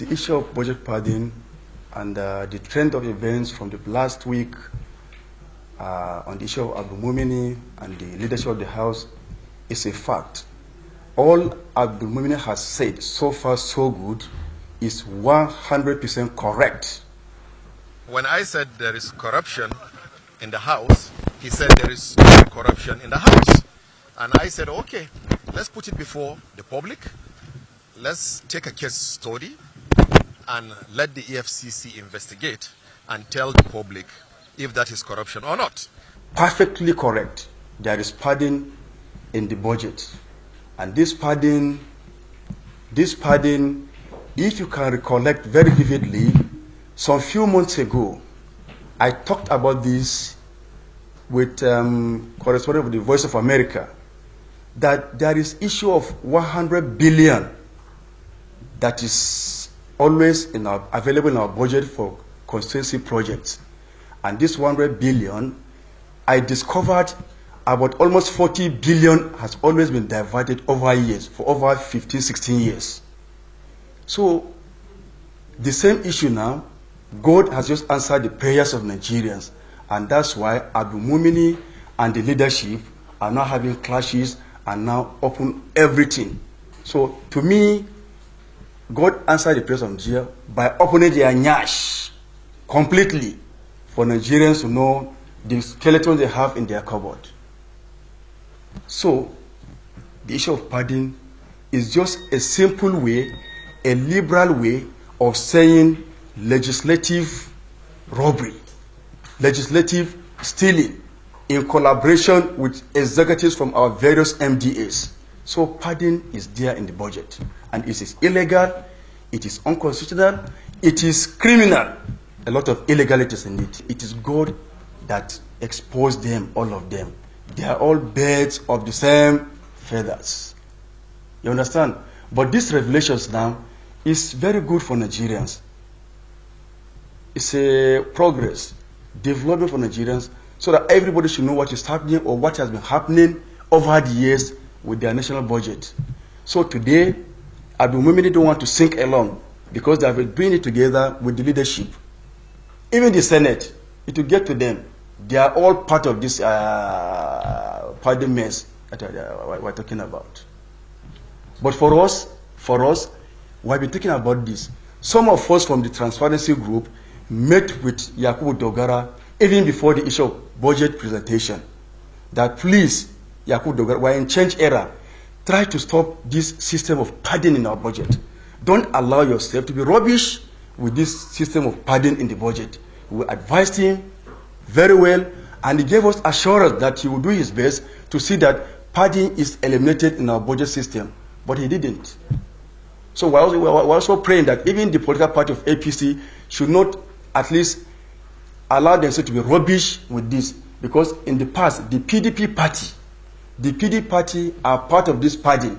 the issue of budget padding and the trend of events from the last week on the issue of Abdul Mumini and the leadership of the House is a fact. All Abdul Mumini has said so far so good is 100% correct. When I said there is corruption in the House, he said there is no corruption in the House. And I said, okay, let's put it before the public. Let's take a case study and let the EFCC investigate and tell the public if that is corruption or not. Perfectly correct. There is padding in the budget. And this padding, if you can recollect very vividly, some few months ago, I talked about this with correspondent of the Voice of America, that there is issue of 100 billion that is always available in our budget for constituency projects. And this 100 billion, I discovered about almost 40 billion has always been diverted over years, for over 15, 16 years. So the same issue now, God has just answered the prayers of Nigerians, and that's why Abdul Mumini and the leadership are now having clashes and now open everything. So to me, God answered the prayers of Nigeria by opening their nyash completely for Nigerians to know the skeletons they have in their cupboard. So the issue of padding is just a simple way, a liberal way of saying legislative robbery, legislative stealing in collaboration with executives from our various MDAs. So padding is there in the budget, and it is illegal, it is unconstitutional, it is criminal. A lot of illegalities in it. It is God that exposed them, all of them. They are all birds of the same feathers. You understand? But these revelations now is very good for Nigerians. It's a progress, development for Nigerians, so that everybody should know what is happening or what has been happening over the years with their national budget. So today, Abdul Mumini don't want to sink along because they have been bringing it together with the leadership. Even the Senate, it will get to them. They are all part of this party mess that we're talking about. But for us, we have been talking about this. Some of us from the Transparency Group met with Yakubu Dogara even before the issue of budget presentation. That please, Yakubu Dogara, we're in change era. Try to stop this system of padding in our budget. Don't allow yourself to be rubbish with this system of padding in the budget. We advised him very well, and he gave us assurance that he would do his best to see that padding is eliminated in our budget system. But he didn't. So we're also praying that even the political party of APC should not at least allow themselves to be rubbish with this. Because in the past, the PDP party are part of this padding.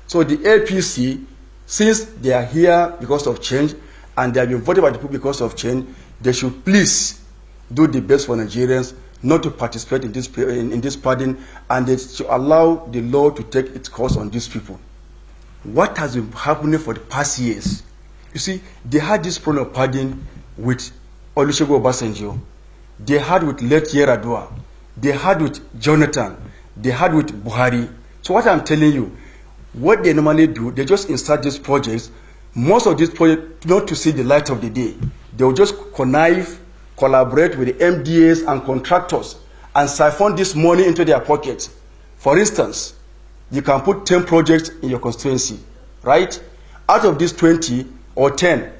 So the APC, since they are here because of change, and they have been voted by the people because of change, they should please do the best for Nigerians not to participate in this padding, and they should allow the law to take its course on these people. What has been happening for the past years? You see, they had this problem of padding with Olusegun Obasanjo. They had with late Yeradua. They had with Jonathan. They had with Buhari. So what I'm telling you, what they normally do, they just insert these projects. Most of these projects not to see the light of the day. They will just connive, collaborate with the MDAs and contractors and siphon this money into their pockets. For instance, you can put 10 projects in your constituency, right? Out of these 20 or 10,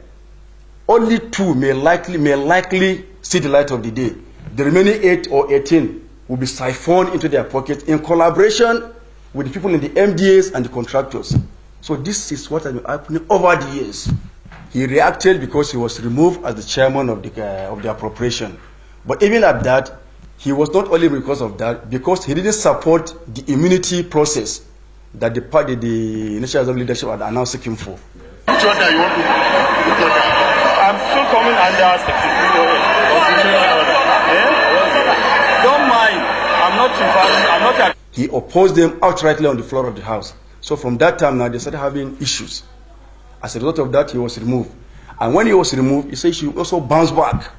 only 2 may likely see the light of the day. The remaining 8 or 18 will be siphoned into their pockets in collaboration with the people in the MDAs and the contractors. So this is what has been happening over the years. He reacted because he was removed as the chairman of the appropriation. But even at that, he was not only because of that, because he didn't support the immunity process that the National Assembly leadership had announced him for. Which one that you want to do? I'm still coming under Don't mind. I'm not. He opposed them outrightly on the floor of the House. So from that time now, they started having issues. As a result of that, he was removed. And when he was removed, he said he should also bounce back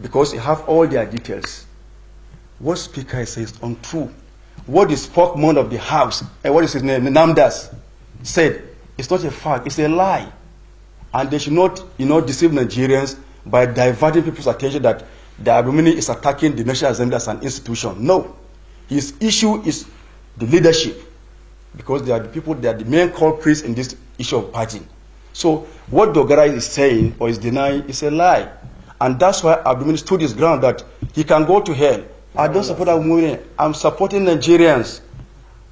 because he have all their details. What Speaker says is untrue. What the spokesman of the House, and what is his name, Namdas, said, it's not a fact, it's a lie. And they should not, deceive Nigerians by diverting people's attention that the Abdulmini is attacking the National Assembly as an institution. No. His issue is the leadership, because they are the people, they are the main culprits in this issue of party. So what Dogara is saying or is denying is a lie. And that's why Abdulmini stood his ground that he can go to hell. I don't support Abdulmini. I'm supporting Nigerians.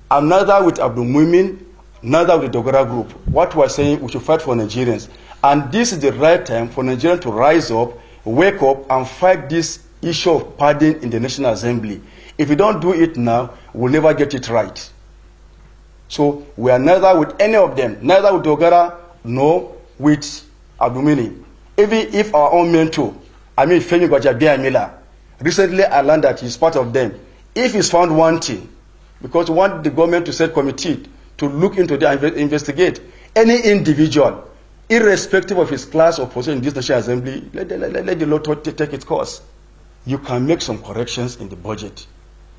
I'm neither with Abdulmini, neither with the Dogara group. What we're saying, we should fight for Nigerians. And this is the right time for Nigerians to rise up, wake up, and fight this issue of pardon in the National Assembly. If we don't do it now, we'll never get it right. So we are neither with any of them, neither with Dogara nor with Abdulmini. Even if our own mentor, Femi Gbajabiamila, recently I learned that he's part of them. If he's found wanting, because we want the government to set committee to look into the investigate any individual, irrespective of his class or position in this National Assembly, let the law take its course. You can make some corrections in the budget,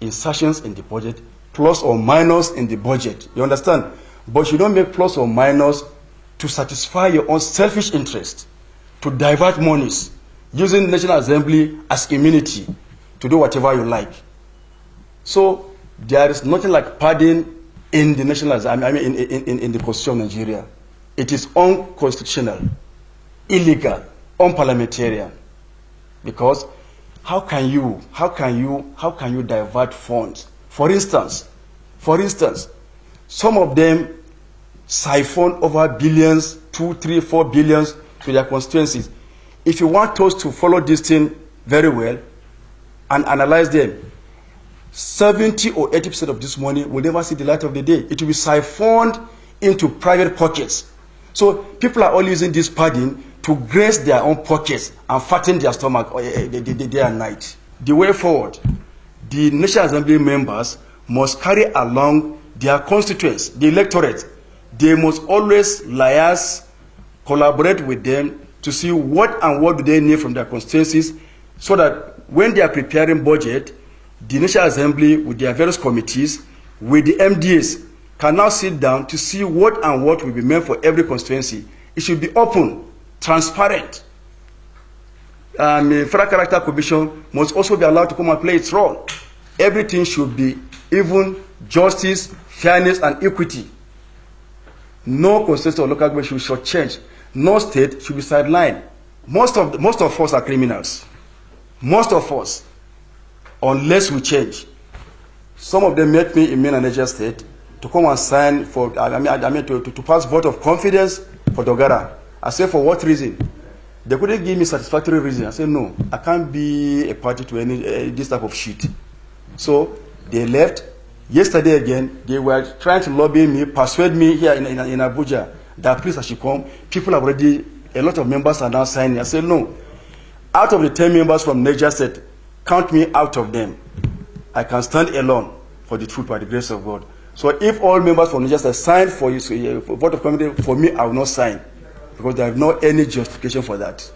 insertions in the budget, plus or minus in the budget. You understand? But you don't make plus or minus to satisfy your own selfish interest, to divert monies, using the National Assembly as immunity to do whatever you like. So there is nothing like pardon in the National Assembly, in the Constitution of Nigeria. It is unconstitutional, illegal, unparliamentarian. Because how can you divert funds? For instance, some of them siphon over billions, 2, 3, 4 billions to their constituencies. If you want us to follow this thing very well and analyze them, 70 or 80% of this money will never see the light of the day. It will be siphoned into private pockets. So people are all using this pardon to grace their own pockets and fatten their stomach day and night. The way forward, the National Assembly members must carry along their constituents, the electorate. They must always liaise, collaborate with them to see what do they need from their constituencies, so that when they are preparing budget, the National Assembly with their various committees, with the MDAs, can now sit down to see what will be meant for every constituency. It should be open, transparent. The Federal Character Commission must also be allowed to come and play its role. Everything should be even, justice, fairness, and equity. No constituency or local government should shortchange. No state should be sidelined. Most of us are criminals. Most of us, unless we change. Some of them met me in Main and Niger State to come and sign for, to pass vote of confidence for Dogara. I said, for what reason? They couldn't give me satisfactory reason. I said, no, I can't be a party to any this type of shit. So they left. Yesterday again, they were trying to lobby me, persuade me here in Abuja that please I should come. People have already, a lot of members are now signing. I said, no. Out of the 10 members from Niger State, count me out of them. I can stand alone for the truth by the grace of God. So if all members from Niger State sign for you, for vote of confidence, for me, I will not sign, because there is no any justification for that.